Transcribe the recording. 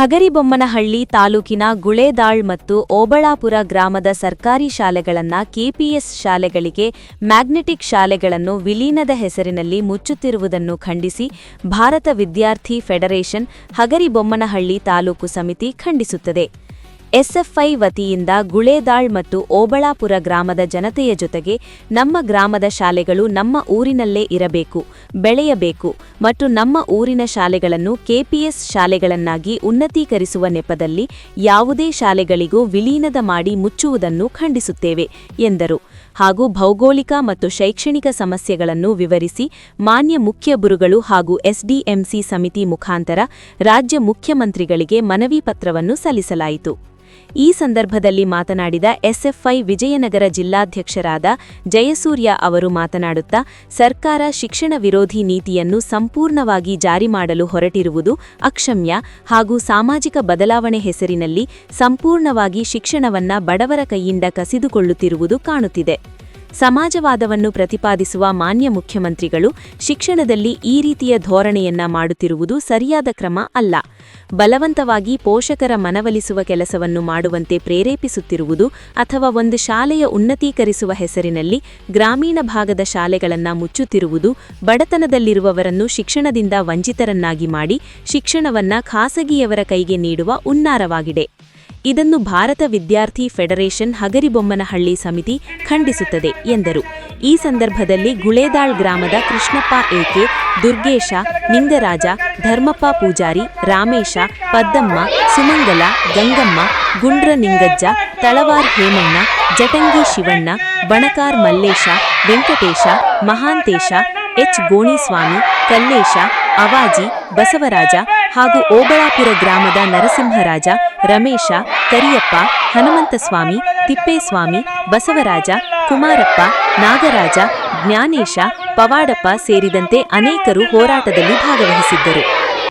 ಹಗರಿಬೊಮ್ಮನಹಳ್ಳಿ ತಾಲೂಕಿನ ಗುಳೇದಾಳ್ ಮತ್ತು ಓಬಳಾಪುರ ಗ್ರಾಮದ ಸರ್ಕಾರಿ ಶಾಲೆಗಳನ್ನು ಕೆಪಿಎಸ್ ಶಾಲೆಗಳಿಗೆ ಮ್ಯಾಗ್ನೆಟಿಕ್ ಶಾಲೆಗಳನ್ನು ವಿಲೀನದ ಹೆಸರಿನಲ್ಲಿ ಮುಚ್ಚುತ್ತಿರುವುದನ್ನು ಖಂಡಿಸಿ ಭಾರತ ವಿದ್ಯಾರ್ಥಿ ಫೆಡರೇಷನ್ ಹಗರಿಬೊಮ್ಮನಹಳ್ಳಿ ತಾಲೂಕು ಸಮಿತಿ ಖಂಡಿಸುತ್ತದೆ. ಎಸ್ಎಫ್ಐ ವತಿಯಿಂದ ಗುಳೇದಾಳ್ ಮತ್ತು ಓಬಳಾಪುರ ಗ್ರಾಮದ ಜನತೆಯ ಜೊತೆಗೆ ನಮ್ಮ ಗ್ರಾಮದ ಶಾಲೆಗಳು ನಮ್ಮ ಊರಿನಲ್ಲೇ ಇರಬೇಕು, ಬೆಳೆಯಬೇಕು ಮತ್ತು ನಮ್ಮ ಊರಿನ ಶಾಲೆಗಳನ್ನು ಕೆಪಿಎಸ್ ಶಾಲೆಗಳನ್ನಾಗಿ ಉನ್ನತೀಕರಿಸುವ ನೆಪದಲ್ಲಿ ಯಾವುದೇ ಶಾಲೆಗಳಿಗೂ ವಿಲೀನದ ಮಾಡಿ ಮುಚ್ಚುವುದನ್ನು ಖಂಡಿಸುತ್ತೇವೆ ಎಂದರು. ಹಾಗೂ ಭೌಗೋಳಿಕ ಮತ್ತು ಶೈಕ್ಷಣಿಕ ಸಮಸ್ಯೆಗಳನ್ನು ವಿವರಿಸಿ ಮಾನ್ಯ ಮುಖ್ಯ ಗುರುಗಳು ಹಾಗೂ ಎಸ್ಡಿಎಂಸಿ ಸಮಿತಿ ಮುಖಾಂತರ ರಾಜ್ಯ ಮುಖ್ಯಮಂತ್ರಿಗಳಿಗೆ ಮನವಿ ಪತ್ರವನ್ನು ಸಲ್ಲಿಸಲಾಯಿತು. ಈ ಸಂದರ್ಭದಲ್ಲಿ ಮಾತನಾಡಿದ ಎಸ್ಎಫ್ಐ ವಿಜಯನಗರ ಜಿಲ್ಲಾಧ್ಯಕ್ಷರಾದ ಜಯಸೂರ್ಯ ಅವರು ಮಾತನಾಡುತ್ತಾ, ಸರ್ಕಾರ ಶಿಕ್ಷಣ ವಿರೋಧಿ ನೀತಿಯನ್ನು ಸಂಪೂರ್ಣವಾಗಿ ಜಾರಿ ಮಾಡಲು ಹೊರಟಿರುವುದು ಅಕ್ಷಮ್ಯ ಹಾಗೂ ಸಾಮಾಜಿಕ ಬದಲಾವಣೆ ಹೆಸರಿನಲ್ಲಿ ಸಂಪೂರ್ಣವಾಗಿ ಶಿಕ್ಷಣವನ್ನ ಬಡವರ ಕೈಯಿಂದ ಕಸಿದುಕೊಳ್ಳುತ್ತಿರುವುದು ಕಾಣುತ್ತಿದೆ. ಸಮಾಜವಾದವನ್ನು ಪ್ರತಿಪಾದಿಸುವ ಮಾನ್ಯ ಮುಖ್ಯಮಂತ್ರಿಗಳು ಶಿಕ್ಷಣದಲ್ಲಿ ಈ ರೀತಿಯ ಧೋರಣೆಯನ್ನ ಮಾಡುತ್ತಿರುವುದು ಸರಿಯಾದ ಕ್ರಮ ಅಲ್ಲ. ಬಲವಂತವಾಗಿ ಪೋಷಕರ ಮನವೊಲಿಸುವ ಕೆಲಸವನ್ನು ಮಾಡುವಂತೆ ಪ್ರೇರೇಪಿಸುತ್ತಿರುವುದು ಅಥವಾ ಒಂದು ಶಾಲೆಯ ಉನ್ನತೀಕರಿಸುವ ಹೆಸರಿನಲ್ಲಿ ಗ್ರಾಮೀಣ ಭಾಗದ ಶಾಲೆಗಳನ್ನು ಮುಚ್ಚುತ್ತಿರುವುದು ಬಡತನದಲ್ಲಿರುವವರನ್ನು ಶಿಕ್ಷಣದಿಂದ ವಂಚಿತರನ್ನಾಗಿ ಮಾಡಿ ಶಿಕ್ಷಣವನ್ನ ಖಾಸಗಿಯವರ ಕೈಗೆ ನೀಡುವ ಹುನ್ನಾರವಾಗಿದೆ. ಇದನ್ನು ಭಾರತ ವಿದ್ಯಾರ್ಥಿ ಫೆಡರೇಷನ್ ಹಗರಿಬೊಮ್ಮನಹಳ್ಳಿ ಸಮಿತಿ ಖಂಡಿಸುತ್ತದೆ ಎಂದರು. ಈ ಸಂದರ್ಭದಲ್ಲಿ ಗುಳೇದಾಳ್ ಗ್ರಾಮದ ಕೃಷ್ಣಪ್ಪ ಏಕೆ, ದುರ್ಗೇಶ, ನಿಂಗರಾಜ, ಧರ್ಮಪ್ಪ ಪೂಜಾರಿ, ರಾಮೇಶ, ಪದ್ದಮ್ಮ, ಸುಮಂಗಲ, ಗಂಗಮ್ಮ, ಗುಂಡ್ರ ನಿಂಗಜ್ಜ, ತಳವಾರ್ ಹೇಮಣ್ಣ, ಜಟಂಗಿ ಶಿವಣ್ಣ, ಬಣಕಾರ್ ಮಲ್ಲೇಶ, ವೆಂಕಟೇಶ, ಮಹಾಂತೇಶ, ಎಚ್ ಗೋಣಿಸ್ವಾಮಿ, ಕಲ್ಲೇಶ, ಅವಾಜಿ, ಬಸವರಾಜ ಹಾಗೂ ಓಬಳಾಪುರ ಗ್ರಾಮದ ನರಸಿಂಹರಾಜ, ರಮೇಶ, ಕರಿಯಪ್ಪ, ಹನುಮಂತಸ್ವಾಮಿ, ತಿಪ್ಪೇಸ್ವಾಮಿ, ಬಸವರಾಜ, ಕುಮಾರಪ್ಪ, ನಾಗರಾಜ, ಜ್ಞಾನೇಶ, ಪವಾಡಪ್ಪ ಸೇರಿದಂತೆ ಅನೇಕರು ಹೋರಾಟದಲ್ಲಿ ಭಾಗವಹಿಸಿದ್ದರು.